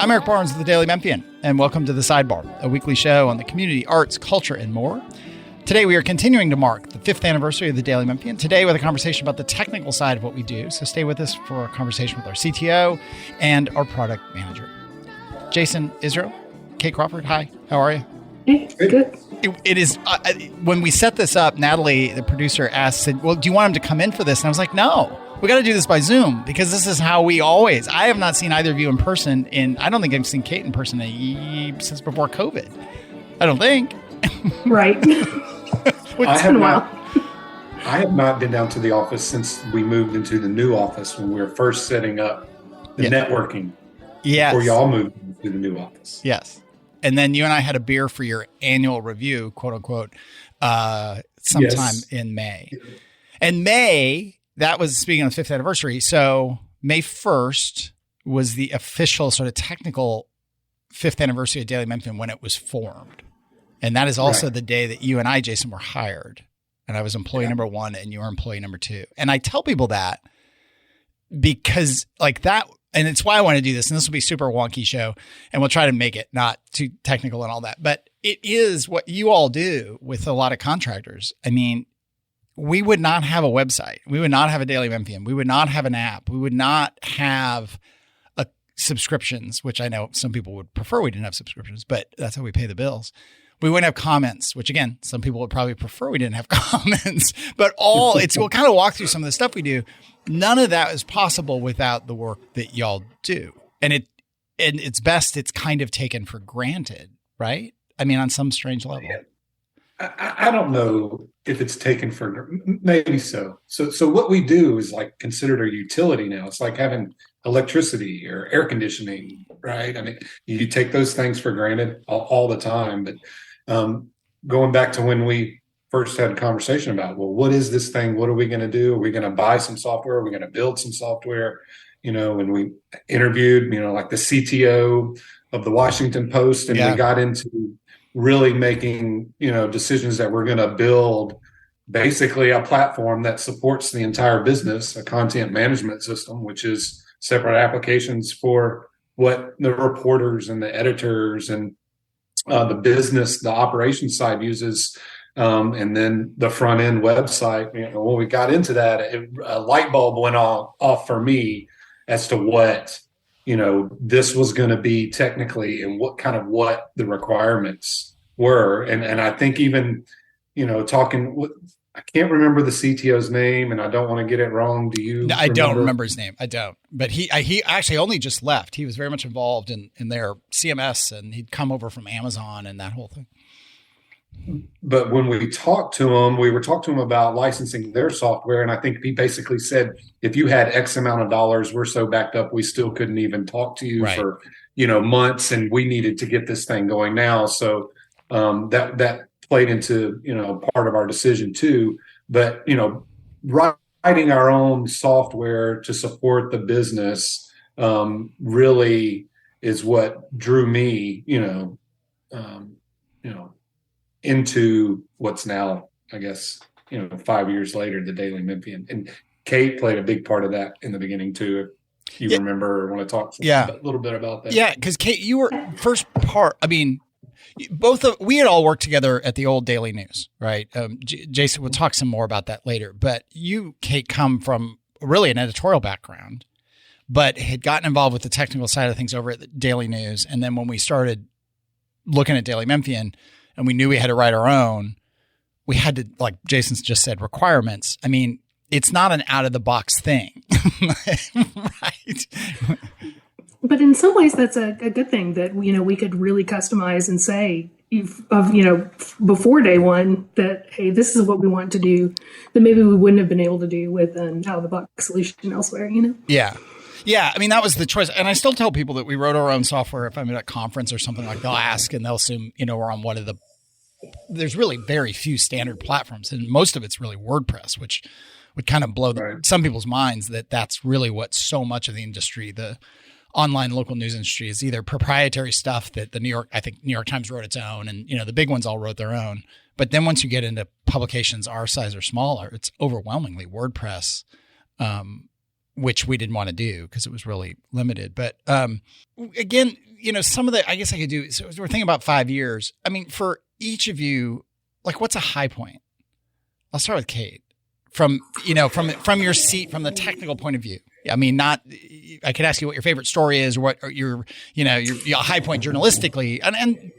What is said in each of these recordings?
I'm Eric Barnes of the Daily Memphian, and welcome to The Sidebar, a weekly show on the community, arts, culture, and more. Today, we are continuing to mark the 5th anniversary of the Daily Memphian, today with a conversation about the technical side of what we do. So stay with us for a conversation with our CTO and our product manager. Jason Israel, Kate Crawford, hi, how are you? Hey, good. It is, when we set this up, Natalie, the producer, said, well, do you want him to come in for this? And I was like, no. We got to do this by Zoom because this is how we always. I have not seen either of you in person I don't think I've seen Kate in person since before COVID. I don't think. Right. I have not been down to the office since we moved into the new office when we were first setting up the networking. Yes. Before y'all moved into the new office. Yes. And then you and I had a beer for your annual review, quote unquote, sometime in May. And May. That was, speaking of the 5th anniversary, so May 1st was the official sort of technical 5th anniversary of Daily Memphian when it was formed. And that is also the day that you and I, Jason, were hired. And I was employee number 1 and you were employee number 2. And I tell people that because like that, and it's why I want to do this, and this will be a super wonky show, and we'll try to make it not too technical and all that. But it is what you all do with a lot of contractors. I mean, we would not have a website. We would not have a Daily Memphian. We would not have an app. We would not have subscriptions, which I know some people would prefer we didn't have subscriptions, but that's how we pay the bills. We wouldn't have comments, which again, some people would probably prefer we didn't have comments, but we'll kind of walk through some of the stuff we do. None of that is possible without the work that y'all do. And it's best it's kind of taken for granted, right? I mean, on some strange level. Yeah. I don't know if it's taken for, maybe so. So what we do is like considered a utility now. It's like having electricity or air conditioning, right? I mean, you take those things for granted all the time. But going back to when we first had a conversation about, well, what is this thing? What are we going to do? Are we going to buy some software? Are we going to build some software? You know, when we interviewed, like the CTO of the Washington Post, and we got into really making, decisions that we're going to build basically a platform that supports the entire business, a content management system, which is separate applications for what the reporters and the editors and the business, the operations side uses. And then the front end website, when we got into that, a light bulb went off for me as to what, this was going to be technically and what the requirements were. And I think even, talking with, I can't remember the CTO's name and I don't want to get it wrong. Do you? I don't remember his name. I don't, but he actually only just left. He was very much involved in their CMS and he'd come over from Amazon and that whole thing. But when we talked to him, we were talking to him about licensing their software. And I think he basically said, if you had X amount of dollars, we're so backed up, we still couldn't even talk to you for, months. And we needed to get this thing going now. So that played into, part of our decision too. But, writing our own software to support the business really is what drew me, into what's now, I guess, 5 years later, the Daily Memphian. And Kate played a big part of that in the beginning too. If you remember or want to talk a little bit about that. Yeah, because Kate, you were first part, I mean, we had all worked together at the old Daily News, right? Jason, we'll talk some more about that later. But you, Kate, come from really an editorial background, but had gotten involved with the technical side of things over at the Daily News. And then when we started looking at Daily Memphian, and we knew we had to write our own, we had to, like Jason's just said, requirements. I mean, it's not an out-of-the-box thing, right? But in some ways, that's a good thing that, we could really customize and say, before day one, that, hey, this is what we want to do, that maybe we wouldn't have been able to do with an out-of-the-box solution elsewhere, Yeah. Yeah, I mean, that was the choice. And I still tell people that we wrote our own software. If I'm at a conference or something like, they'll ask and they'll assume, we're on one of the – there's really very few standard platforms. And most of it's really WordPress, which would kind of blow some people's minds that that's really what so much of the industry, the online local news industry, is either proprietary stuff that New York Times wrote its own and, the big ones all wrote their own. But then once you get into publications our size or smaller, it's overwhelmingly WordPress, which we didn't want to do because it was really limited. But again, some of the, I guess I could do, so we're thinking about 5 years. I mean, for each of you, like what's a high point? I'll start with Kate from your seat, from the technical point of view. I mean, I could ask you what your favorite story is or what your high point journalistically. And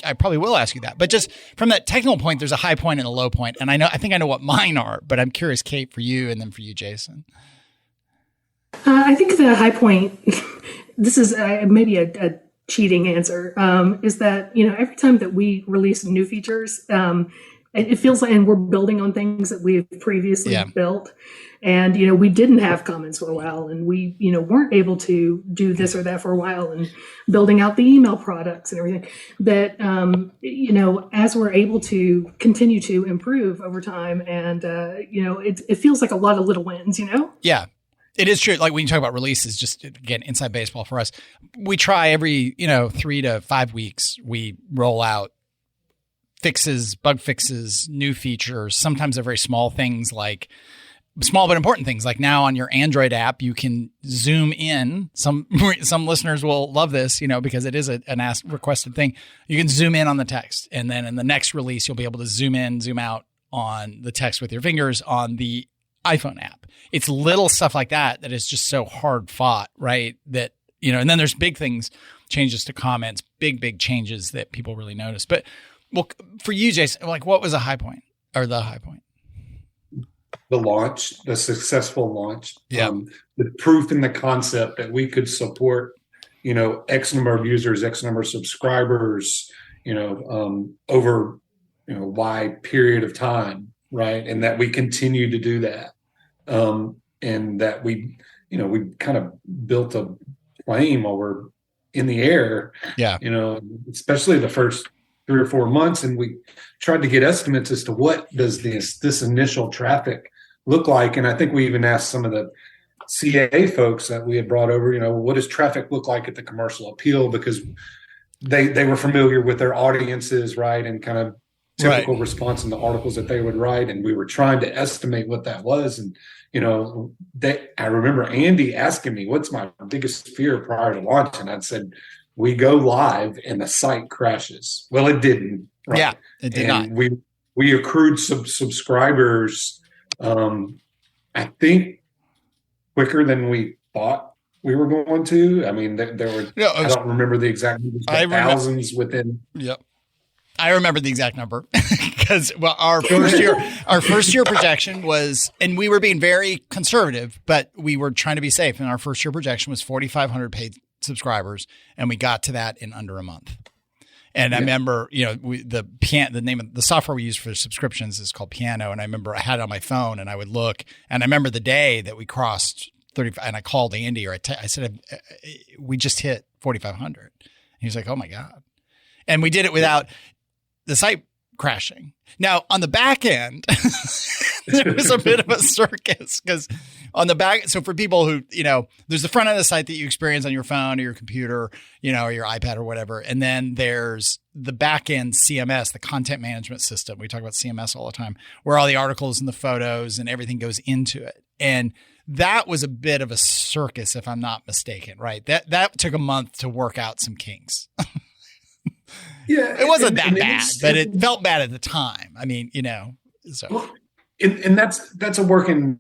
I probably will ask you that, but just from that technical point, there's a high point and a low point. And I think I know what mine are, but I'm curious, Kate, for you, and then for you, Jason. I think the high point, this is maybe a cheating answer, is that, every time that we release new features, it feels like, and we're building on things that we've previously built. And, we didn't have comments for a while, and we, weren't able to do this or that for a while, and building out the email products and everything that, as we're able to continue to improve over time, and, it feels like a lot of little wins, Yeah. It is true. Like when you talk about releases, just again, inside baseball for us, we try every, 3 to 5 weeks, we roll out fixes, bug fixes, new features. Sometimes they're very small things, like small but important things. Like now on your Android app, you can zoom in. Some listeners will love this, because it is an requested thing. You can zoom in on the text, and then in the next release, you'll be able to zoom in, zoom out on the text with your fingers on the iPhone app. It's little stuff like that is just so hard fought, right? That, and then there's big things, changes to comments, big changes that people really notice. But well, for you, Jason, like what was a high point or the high point? The successful launch. Yeah. The proof in the concept that we could support, X number of users, X number of subscribers, over, Y period of time. Right. And that we continue to do that. And that we kind of built a plane while we're in the air, especially the first 3 or 4 months. And we tried to get estimates as to what does this initial traffic look like. And I think we even asked some of the CA folks that we had brought over, what does traffic look like at the commercial appeal? Because they were familiar with their audiences, right. And kind of typical response in the articles that they would write. And we were trying to estimate what that was. And, I remember Andy asking me, what's my biggest fear prior to launch? And I'd said, we go live and the site crashes. Well, it didn't. Right? Yeah, it did not. We accrued subscribers, I think quicker than we thought we were going to. I mean, there were, I don't remember the exact numbers, but thousands within. Yep. I remember the exact number because our first year projection was, and we were being very conservative, but we were trying to be safe. And our first year projection was 4,500 paid subscribers, and we got to that in under a month. And I remember, the name of the software we use for subscriptions is called Piano, and I remember I had it on my phone, and I would look, and I remember the day that we crossed 35, and I called Andy, or I said, we just hit 4,500. He was like, oh my God. And we did it without the site crashing. Now on the back end, there was a bit of a circus because on the back. So for people who, there's the front end of the site that you experience on your phone or your computer, or your iPad or whatever. And then there's the back end CMS, the content management system. We talk about CMS all the time, where all the articles and the photos and everything goes into it. And that was a bit of a circus, if I'm not mistaken, right? That took a month to work out some kinks. Yeah, it wasn't that bad, but it felt bad at the time. I mean, so. Well, and that's a work in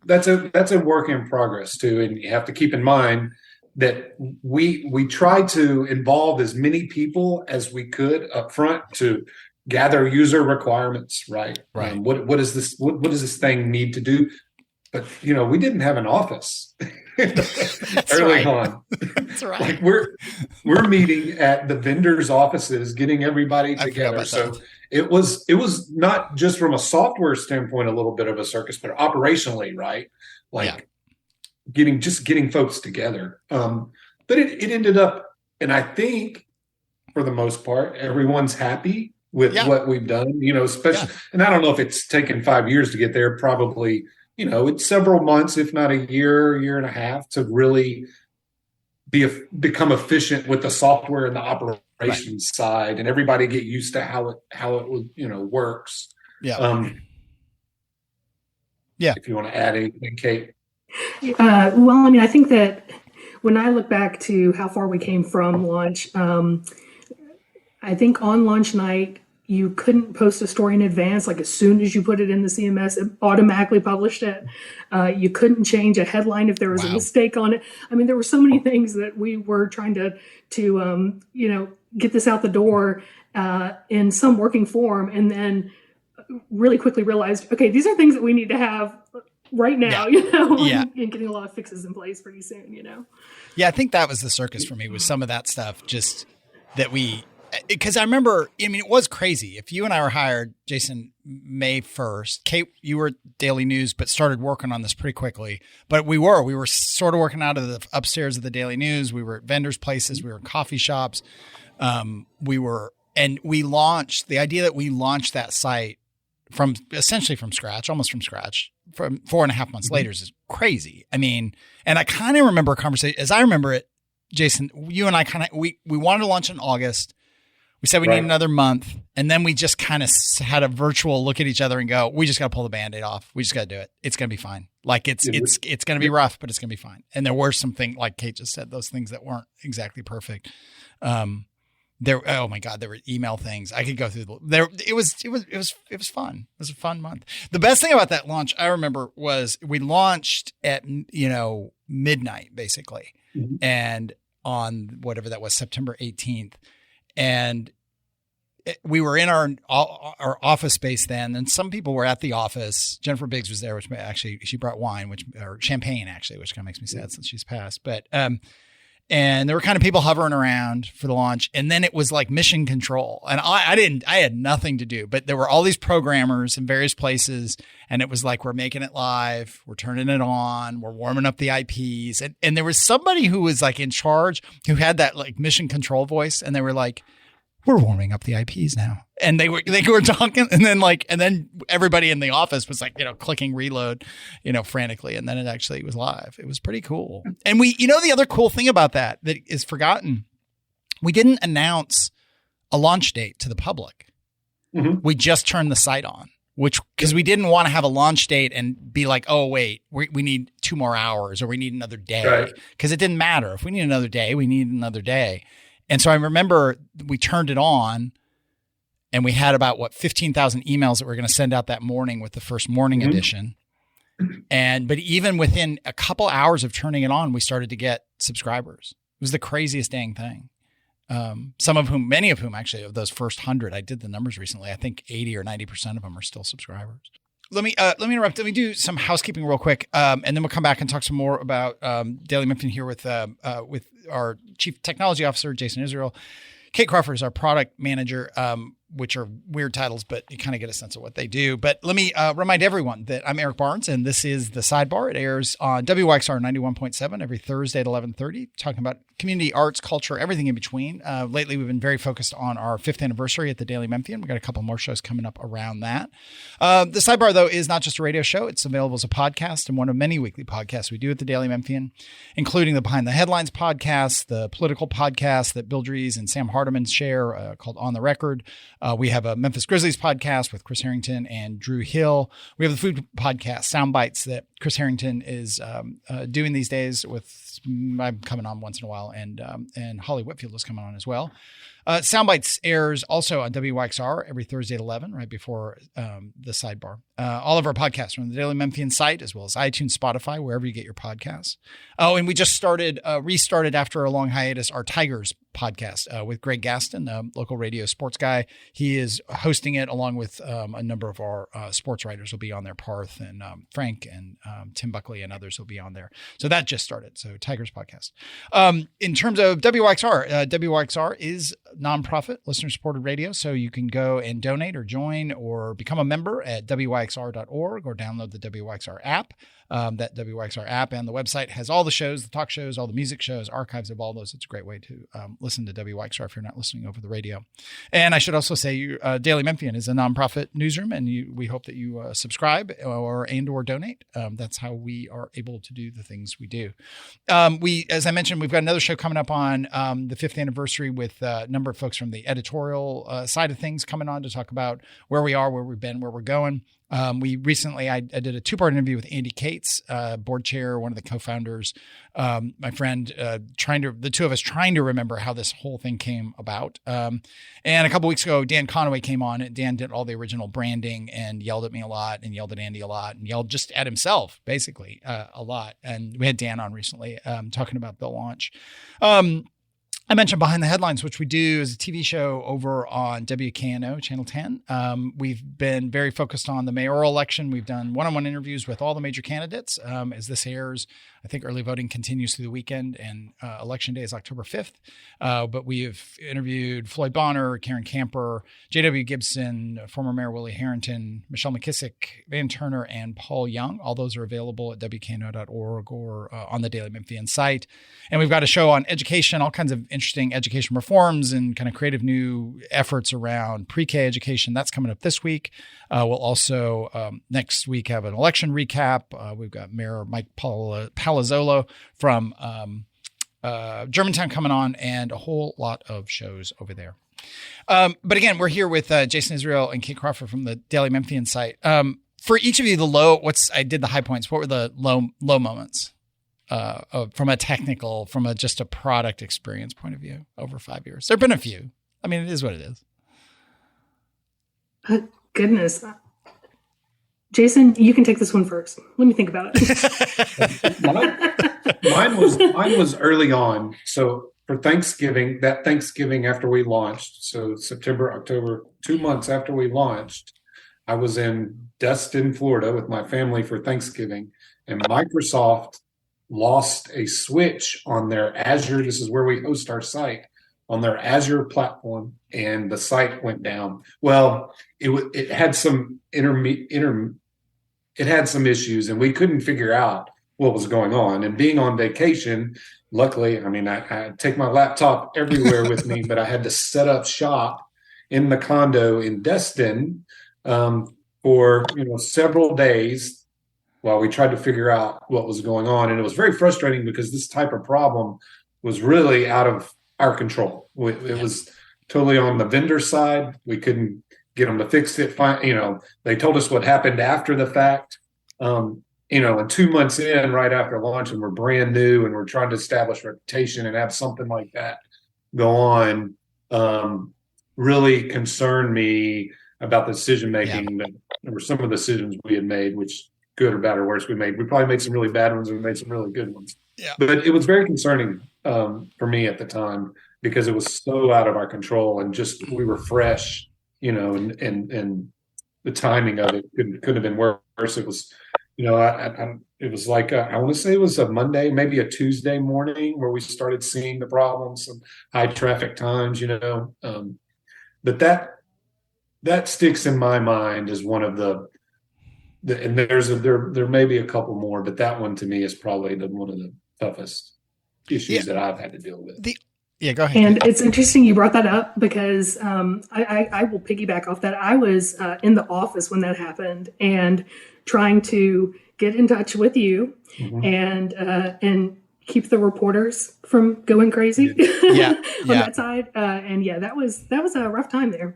progress too. And you have to keep in mind that we tried to involve as many people as we could up front to gather user requirements. Right. Right. What does this thing need to do? But we didn't have an office early on. That's right. Like we're meeting at the vendors' offices, getting everybody together. So it was not just from a software standpoint a little bit of a circus, but operationally, right? Like getting folks together. But it ended up, and I think for the most part, everyone's happy with what we've done. Especially, and I don't know if it's taken 5 years to get there. Probably. It's several months, if not a year and a half, to really become efficient with the software and the operations side, and everybody get used to how it works. Yeah. If you want to add anything, Kate. Well, I mean, I think that when I look back to how far we came from launch, I think on launch night, you couldn't post a story in advance. Like as soon as you put it in the CMS, it automatically published it. You couldn't change a headline if there was a mistake on it. I mean, there were so many things that we were trying to get this out the door in some working form, and then really quickly realized, okay, these are things that we need to have right now, and getting a lot of fixes in place pretty soon, Yeah, I think that was the circus for me, was some of that stuff just that because I remember, it was crazy. If you and I were hired, Jason, May 1st, Kate, you were at Daily News, but started working on this pretty quickly. But we were sort of working out of the upstairs of the Daily News. We were at vendors' places. We were in coffee shops. And we launched the idea that we launched that site essentially from scratch, almost from scratch, from 4.5 months later is crazy. And I kind of remember a conversation, as I remember it, Jason, you and I we wanted to launch in August. We said we need another month. And then we just kind of had a virtual look at each other and go, we just got to pull the Band-Aid off. We just got to do it. It's going to be fine. Like it's going to be rough, but it's going to be fine. And there were some things, like Kate just said, those things that weren't exactly perfect. Oh my God, there were email things. I could go through it was fun. It was a fun month. The best thing about that launch, I remember, was we launched at, midnight basically. Mm-hmm. And on whatever that was, September 18th. And we were in our office space then, and some people were at the office. Jennifer Biggs was there, which actually she brought wine, or champagne actually, which kind of makes me sad since she's passed. But and there were kind of people hovering around for the launch, and then it was like mission control. And I had nothing to do, but there were all these programmers in various places, and it was like, we're making it live, we're turning it on, we're warming up the IPs, and there was somebody who was like in charge who had that like mission control voice, and they were like, we're warming up the IPs now. And they were talking, and then everybody in the office was like, clicking reload, frantically. And then it actually was live. It was pretty cool. And the other cool thing about that is forgotten, we didn't announce a launch date to the public. Mm-hmm. We just turned the site on, because we didn't want to have a launch date and be like, oh, wait, we need 2 more hours, or we need another day. Because it didn't matter. If we need another day, we need another day. And so I remember we turned it on, and we had about 15,000 emails that we were going to send out that morning with the first morning edition. But even within a couple hours of turning it on, we started to get subscribers. It was the craziest dang thing. Many of whom actually, of those first 100, I did the numbers recently. I think 80 or 90% of them are still subscribers. Let me interrupt. Let me do some housekeeping real quick, and then we'll come back and talk some more about Daily Memphian here with our Chief Technology Officer, Jason Israel. Kate Crawford is our product manager, which are weird titles, but you kind of get a sense of what they do. But let me remind everyone that I'm Eric Barnes, and this is The Sidebar. It airs on WYXR 91.7 every Thursday at 11:30, talking about community, arts, culture, everything in between. Lately, we've been very focused on our 5th anniversary at the Daily Memphian. We've got a couple more shows coming up around that. The Sidebar, though, is not just a radio show. It's available as a podcast and one of many weekly podcasts we do at the Daily Memphian, including the Behind the Headlines podcast, the political podcast that Bill Dries and Sam Hardiman share called On the Record. We have a Memphis Grizzlies podcast with Chris Harrington and Drew Hill. We have the food podcast, Sound Bites, that Chris Harrington is doing these days with, I'm coming on once in a while, and Holly Whitfield is coming on as well. Soundbites airs also on WYXR every Thursday at 11, right before the Sidebar. All of our podcasts are on the Daily Memphian site, as well as iTunes, Spotify, wherever you get your podcasts. Oh, and we just restarted after a long hiatus, our Tigers podcast with Greg Gaston, a local radio sports guy. He is hosting it along with a number of our sports writers will be on there. Parth and Frank and Tim Buckley and others will be on there. So that just started. So Tigers podcast. In terms of WYXR, WYXR is nonprofit listener-supported radio, so you can go and donate or join or become a member at WYXR.org or download the WYXR app. That WYXR app and the website has all the shows, the talk shows, all the music shows, archives of all those. It's a great way to listen to WYXR if you're not listening over the radio. And I should also say Daily Memphian is a nonprofit newsroom, and we hope that you subscribe or donate. That's how we are able to do the things we do. As I mentioned, we've got another show coming up on the 5th anniversary with a number of folks from the editorial side of things coming on to talk about where we are, where we've been, where we're going. We recently, I did a 2-part interview with Andy Cates, board chair, one of the co-founders, my friend, the two of us trying to remember how this whole thing came about. And a couple weeks ago, Dan Conaway came on, and Dan did all the original branding and yelled at me a lot and yelled at Andy a lot and yelled just at himself, basically, a lot. And we had Dan on recently, talking about the launch. I mentioned Behind the Headlines, which we do as a TV show over on WKNO, Channel 10. We've been very focused on the mayoral election. We've done one-on-one interviews with all the major candidates. As this airs, I think early voting continues through the weekend, and election day is October 5th. But we have interviewed Floyd Bonner, Karen Camper, J.W. Gibson, former Mayor Willie Harrington, Michelle McKissick, Van Turner, and Paul Young. All those are available at WKNO.org or on the Daily Memphian site. And we've got a show on education, all kinds of interesting education reforms and kind of creative new efforts around pre-K education. That's coming up this week. We'll also next week have an election recap. We've got Mayor Mike Palazzolo from Germantown coming on, and a whole lot of shows over there. But again, we're here with Jason Israel and Kate Crawford from the Daily Memphian site. For each of you, I did the high points. What were the low moments? From just a product experience point of view over 5 years? There've been a few. I mean, it is what it is. Goodness. Jason, you can take this one first. Let me think about it. Mine was early on. So for Thanksgiving after we launched, so September, October, 2 months after we launched, I was in Destin, Florida with my family for Thanksgiving, and Microsoft lost a switch on their Azure. This is where we host our site, on their Azure platform, and the site went down. Well, it had some it had some issues, and we couldn't figure out what was going on. And being on vacation, luckily, I mean, I take my laptop everywhere with me, but I had to set up shop in the condo in Destin for several days while we tried to figure out what was going on. And it was very frustrating because this type of problem was really out of our control. It was totally on the vendor side. We couldn't get them to fix it. They told us what happened after the fact. And 2 months in, right after launch, and we're brand new and we're trying to establish reputation and have something like that go on, really concerned me about the decision making. That there were some of the decisions we had made, which good or bad or worse, we probably made some really bad ones and we made some really good ones. Yeah. But it was very concerning for me at the time because it was so out of our control, and just we were fresh, and the timing of it couldn't have been worse. It was, it was like I want to say it was a Monday, maybe a Tuesday morning where we started seeing the problems, some high traffic times, but that sticks in my mind as one of the and there may be a couple more, but that one to me is probably one of the toughest issues that I've had to deal with. Go ahead. And it's interesting you brought that up because I will piggyback off that. I was in the office when that happened and trying to get in touch with you and keep the reporters from going crazy on that side. That was a rough time there.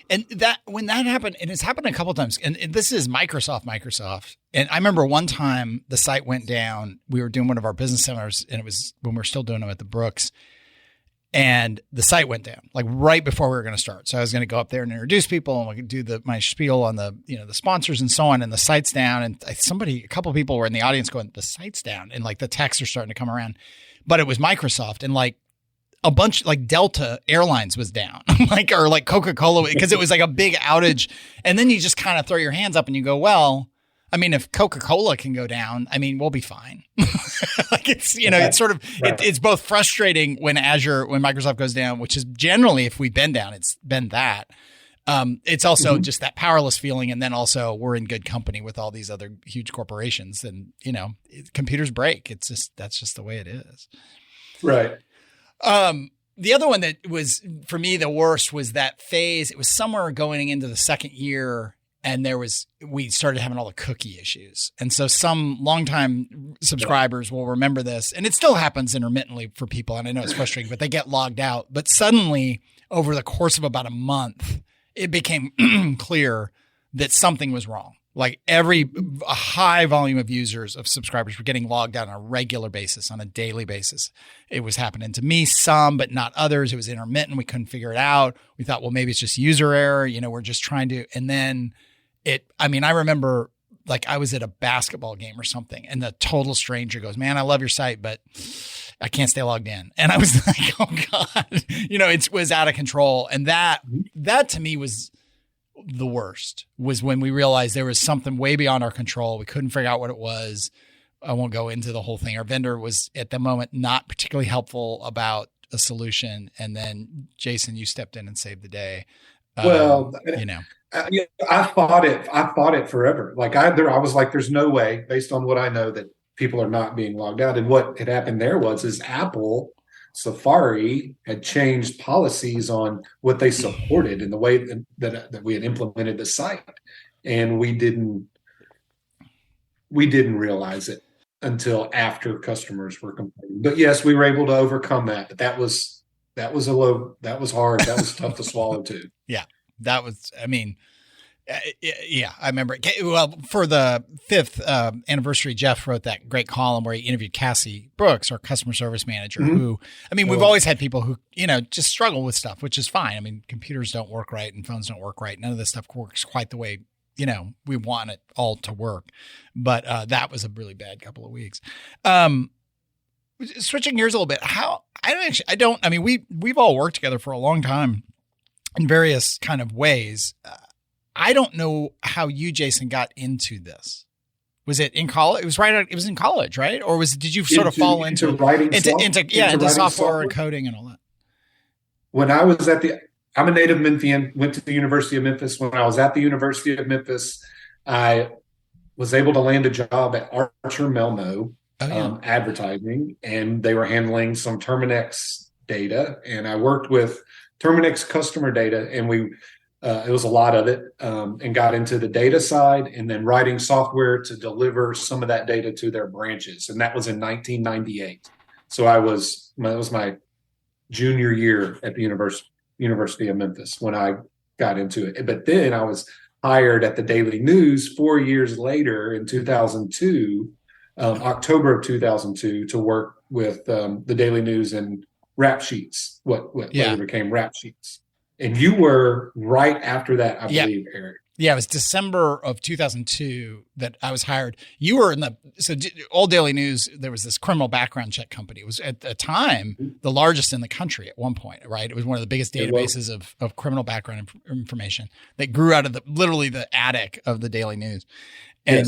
And when that happened, and it's happened a couple of times, and this is Microsoft. And I remember one time the site went down. We were doing one of our business seminars, and it was when we were still doing them at the Brooks. And the site went down, like right before we were going to start. So I was going to go up there and introduce people, and we could do my spiel on the sponsors and so on. And the site's down, and a couple of people were in the audience going, "The site's down," and like the texts are starting to come around. But it was Microsoft, and like a bunch, like Delta Airlines was down, or Coca-Cola, because it was like a big outage. And then you just kind of throw your hands up and you go, well, I mean, if Coca-Cola can go down, I mean, we'll be fine. It's sort of, it's both frustrating when Microsoft goes down, which is generally, if we've been down, it's been that. It's also just that powerless feeling. And then also we're in good company with all these other huge corporations, and, computers break. That's just the way it is. Right. The other one that was for me the worst was that phase. It was somewhere going into the second year, and we started having all the cookie issues. And so some longtime subscribers will remember this, and it still happens intermittently for people. And I know it's frustrating, but they get logged out. But suddenly over the course of about a month, it became clear that something was wrong. Like a high volume of users, of subscribers were getting logged out on a regular basis, on a daily basis. It was happening to me, some, but not others. It was intermittent. We couldn't figure it out. We thought, well, maybe it's just user error. We're just trying to, and then I remember like I was at a basketball game or something and the total stranger goes, man, I love your site, but I can't stay logged in. And I was like, oh God, it was out of control. And that to me was the worst, was when we realized there was something way beyond our control. We couldn't figure out what it was. I won't go into the whole thing. Our vendor was at the moment not particularly helpful about a solution. And then Jason, you stepped in and saved the day. Well, I fought it forever. Like I was like, there's no way, based on what I know, that people are not being logged out. And what had happened there is Apple Safari had changed policies on what they supported and the way that we had implemented the site, and we didn't realize it until after customers were complaining. But yes, we were able to overcome that. But that was hard. That was tough to swallow too. Yeah, that was. I remember. Well, for the 5th anniversary, Jeff wrote that great column where he interviewed Cassie Brooks, our customer service manager, who, we've always had people who, just struggle with stuff, which is fine. Computers don't work right and phones don't work right. None of this stuff works quite the way, we want it all to work. But that was a really bad couple of weeks. Switching gears a little bit, we've all worked together for a long time in various kind of ways. I don't know how you, Jason, got into this. Was it in college? It was in college, right? Or did you sort of fall into writing into software and coding and all that? When I was I'm a native Memphian, went to the University of Memphis. When I was at the University of Memphis, I was able to land a job at Archer Melno Advertising, and they were handling some Terminix data. And I worked with Terminix customer data, and it was a lot of it, and got into the data side and then writing software to deliver some of that data to their branches. And that was in 1998. So that was my junior year at the University of Memphis when I got into it. But then I was hired at the Daily News 4 years later in 2002, October of 2002, to work with the Daily News and Rap Sheets, what later became Rap Sheets. And you were right after that, I believe, Eric. Yeah, it was December of 2002 that I was hired. You were Old Daily News, there was this criminal background check company. It was at the time the largest in the country at one point, right? It was one of the biggest databases of criminal background information that grew out of literally the attic of the Daily News. And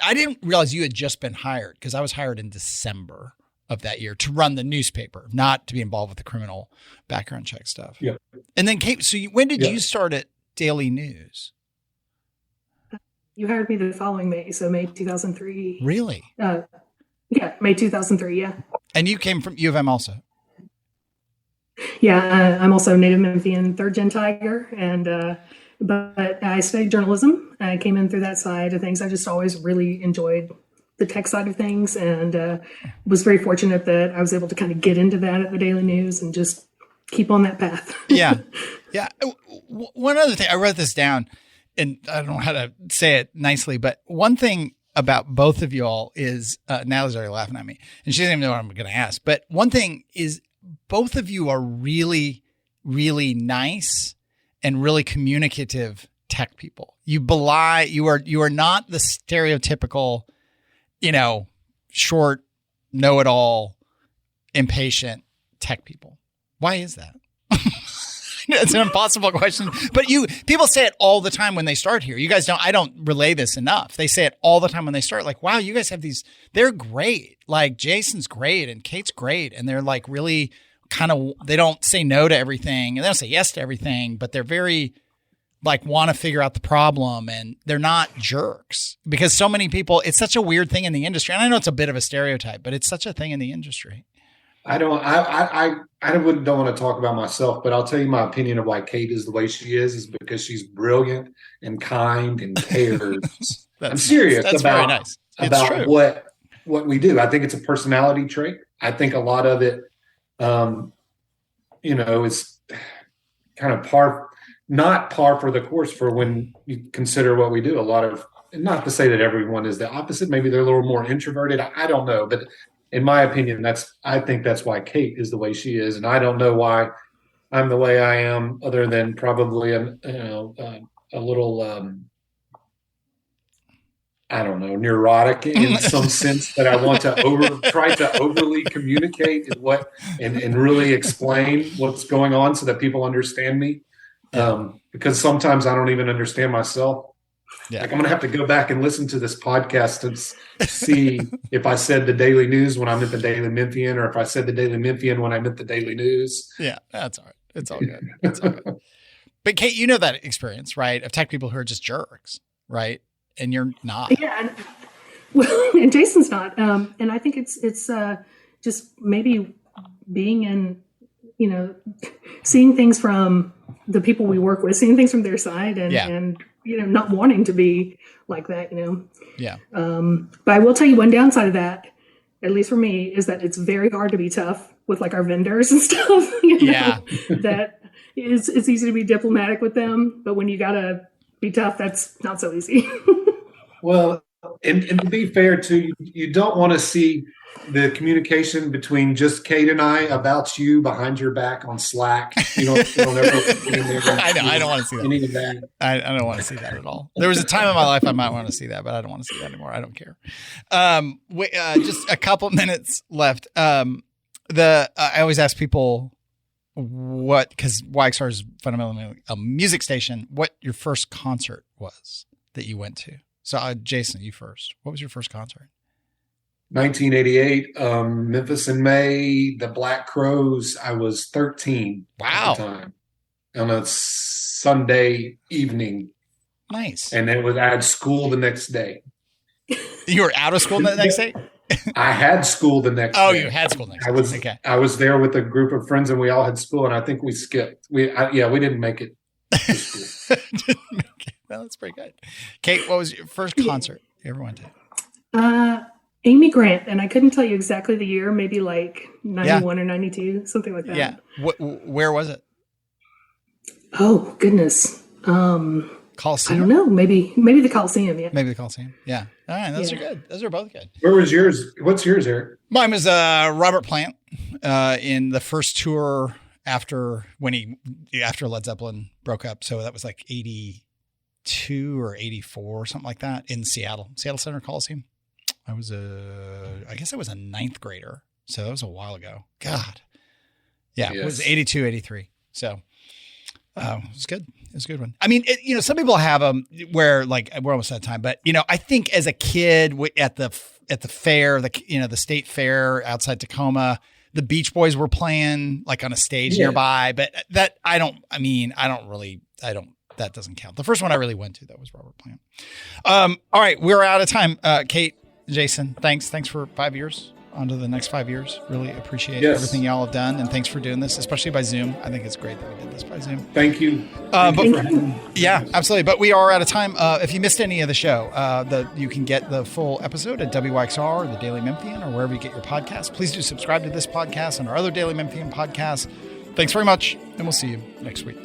I didn't realize you had just been hired, because I was hired in December of that year to run the newspaper, not to be involved with the criminal background check stuff. Yeah. And then Kate, so when did you start at Daily News? You hired me the following May, so May 2003. Really? May 2003, yeah. And you came from U of M also? Yeah, I'm also native Memphian, third-gen Tiger, and but I studied journalism. I came in through that side of things. I just always really enjoyed the tech side of things, and was very fortunate that I was able to kind of get into that at the Daily News and just keep on that path. Yeah. One other thing, I wrote this down, and I don't know how to say it nicely, but one thing about both of y'all is, Natalie's already laughing at me, and she doesn't even know what I'm going to ask, but one thing is both of you are really, really nice and really communicative tech people. You are not the stereotypical, short, know-it-all, impatient tech people. Why is that? It's an impossible question, but people say it all the time when they start here. You guys I don't relay this enough. They say it all the time when they start, like, wow, you guys have they're great. Like Jason's great and Kate's great. And they're like really they don't say no to everything and they don't say yes to everything, but they're very want to figure out the problem, and they're not jerks, because so many people, it's such a weird thing in the industry. And I know it's a bit of a stereotype, but it's such a thing in the industry. I don't want to talk about myself, but I'll tell you my opinion of why Kate is the way she is because she's brilliant and kind and cares. I'm serious about, very nice. About what we do. I think it's a personality trait. I think a lot of it, is kind of not par for the course for when you consider what we do. A lot of, not to say that everyone is the opposite. Maybe they're a little more introverted. I don't know, but in my opinion, I think that's why Kate is the way she is, and I don't know why I'm the way I am, other than probably a little. I don't know, neurotic in some sense, that I want to try to overly communicate and really explain what's going on so that people understand me. Because sometimes I don't even understand myself. Yeah. Like, I'm going to have to go back and listen to this podcast and see if I said the Daily News when I meant the Daily Memphian, or if I said the Daily Memphian when I meant the Daily News. Yeah, that's all right. It's all good. It's all good. But Kate, you know that experience, right? Of tech people who are just jerks, right? And you're not. Yeah. And Jason's not. And I think it's just maybe being in, seeing things from the people we work with, seeing things from their side, and not wanting to be like that, Yeah. But I will tell you one downside of that, at least for me, is that it's very hard to be tough with like our vendors and stuff. Yeah. That it's easy to be diplomatic with them, but when you gotta be tough, that's not so easy. Well, and to be fair too, you don't want to see the communication between just Kate and I about you behind your back on Slack. You don't ever. I don't want to see that. Any of that. I don't want to see that at all. There was a time in my life I might want to see that, but I don't want to see that anymore. I don't care. Just a couple minutes left. I always ask people because YXR is fundamentally a music station, what your first concert was that you went to. So Jason, you first. What was your first concert? 1988, Memphis in May, the Black Crowes. I was 13 at the time, on a Sunday evening. Nice. And I had school the next day. You were out of school the next day? I had school the next day. Oh, you had school next day. Okay. I was there with a group of friends, and we all had school, and I think we skipped. We didn't make it to school. Well, that's pretty good. Kate, what was your first concert you ever went to? Amy Grant, and I couldn't tell you exactly the year, maybe like 91 or 92, something like that. Yeah. Where was it? Oh, goodness. Coliseum? I don't know. Maybe the Coliseum, yeah. Maybe the Coliseum, yeah. All right, those are good. Those are both good. Where was yours? What's yours, Eric? Mine was Robert Plant in the first tour after Led Zeppelin broke up. So that was like 82 or 84 or something like that in Seattle Center Coliseum. I guess I was a ninth grader. So that was a while ago. God. Yeah, yes. It was 82, 83. So it was good. It was a good one. I mean, some people have them where like we're almost out of time, but I think as a kid at the fair, the state fair outside Tacoma, the Beach Boys were playing like on a stage nearby, but that that doesn't count. The first one I really went to, that was Robert Plant. All right. We're out of time. Kate, Jason, thanks for 5 years. On to the next 5 years. Really appreciate everything y'all have done. And thanks for doing this, especially by Zoom. I think it's great that we did this by Zoom. Thank you. Yeah, absolutely. But we are out of time. If you missed any of the show, you can get the full episode at WYXR or the Daily Memphian or wherever you get your podcasts. Please do subscribe to this podcast and our other Daily Memphian podcasts. Thanks very much. And we'll see you next week.